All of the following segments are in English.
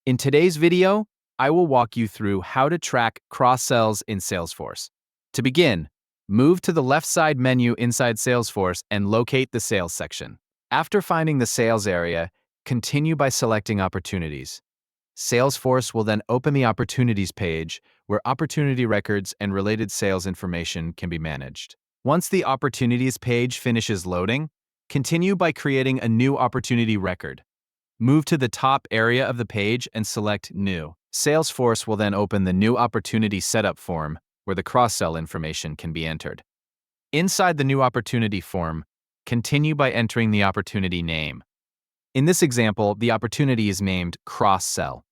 In today's video, I will walk you through how to track cross-sells in Salesforce. To begin, move to the left side menu inside Salesforce and locate the Sales section. After finding the Sales area, continue by selecting Opportunities. Salesforce will then open the Opportunities page, where opportunity records and related sales information can be managed. Once the Opportunities page finishes loading, continue by creating a new opportunity record. Move to the top area of the page and select New. Salesforce will then open the New Opportunity Setup form, where the cross-sell information can be entered. Inside the New Opportunity form, continue by entering the opportunity name. In this example, the opportunity is named Cross-Sell.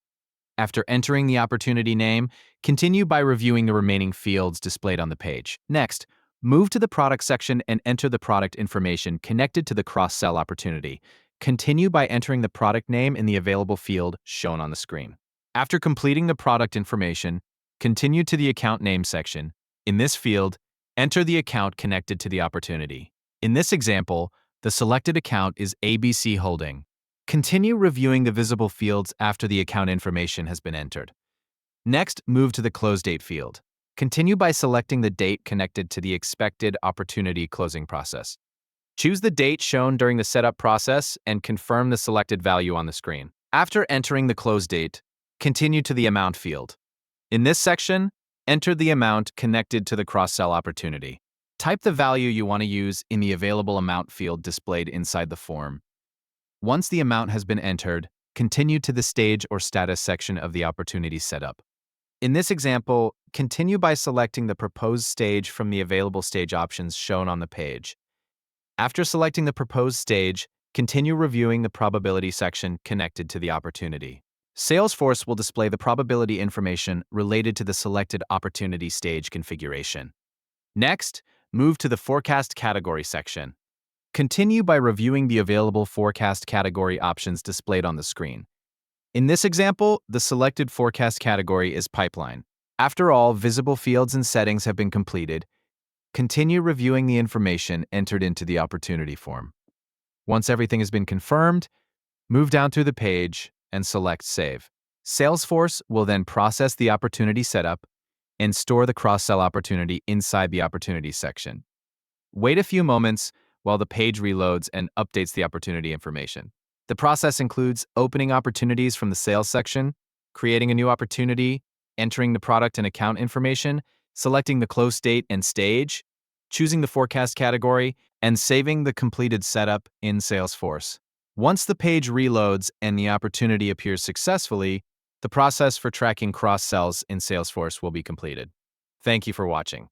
After entering the opportunity name, continue by reviewing the remaining fields displayed on the page. Next, move to the Product section and enter the product information connected to the cross-sell opportunity. Continue by entering the product name in the available field shown on the screen. After completing the product information, continue to the Account Name section. In this field, enter the account connected to the opportunity. In this example, the selected account is ABC Holding. Continue reviewing the visible fields after the account information has been entered. Next, move to the Close Date field. Continue by selecting the date connected to the expected opportunity closing process. Choose the date shown during the setup process and confirm the selected value on the screen. After entering the close date, continue to the Amount field. In this section, enter the amount connected to the cross-sell opportunity. Type the value you want to use in the Available Amount field displayed inside the form. Once the amount has been entered, continue to the Stage or Status section of the opportunity setup. In this example, continue by selecting the proposed stage from the available stage options shown on the page. After selecting the proposed stage, continue reviewing the probability section connected to the opportunity. Salesforce will display the probability information related to the selected opportunity stage configuration. Next, move to the Forecast Category section. Continue by reviewing the available forecast category options displayed on the screen. In this example, the selected forecast category is Pipeline. After all visible fields and settings have been completed, continue reviewing the information entered into the opportunity form. Once everything has been confirmed, move down through the page and select Save. Salesforce will then process the opportunity setup and store the cross-sell opportunity inside the opportunity section. Wait a few moments while the page reloads and updates the opportunity information. The process includes opening opportunities from the Sales section, creating a new opportunity, entering the product and account information, selecting the close date and stage, choosing the forecast category, and saving the completed setup in Salesforce. Once the page reloads and the opportunity appears successfully, the process for tracking cross-sells in Salesforce will be completed. Thank you for watching.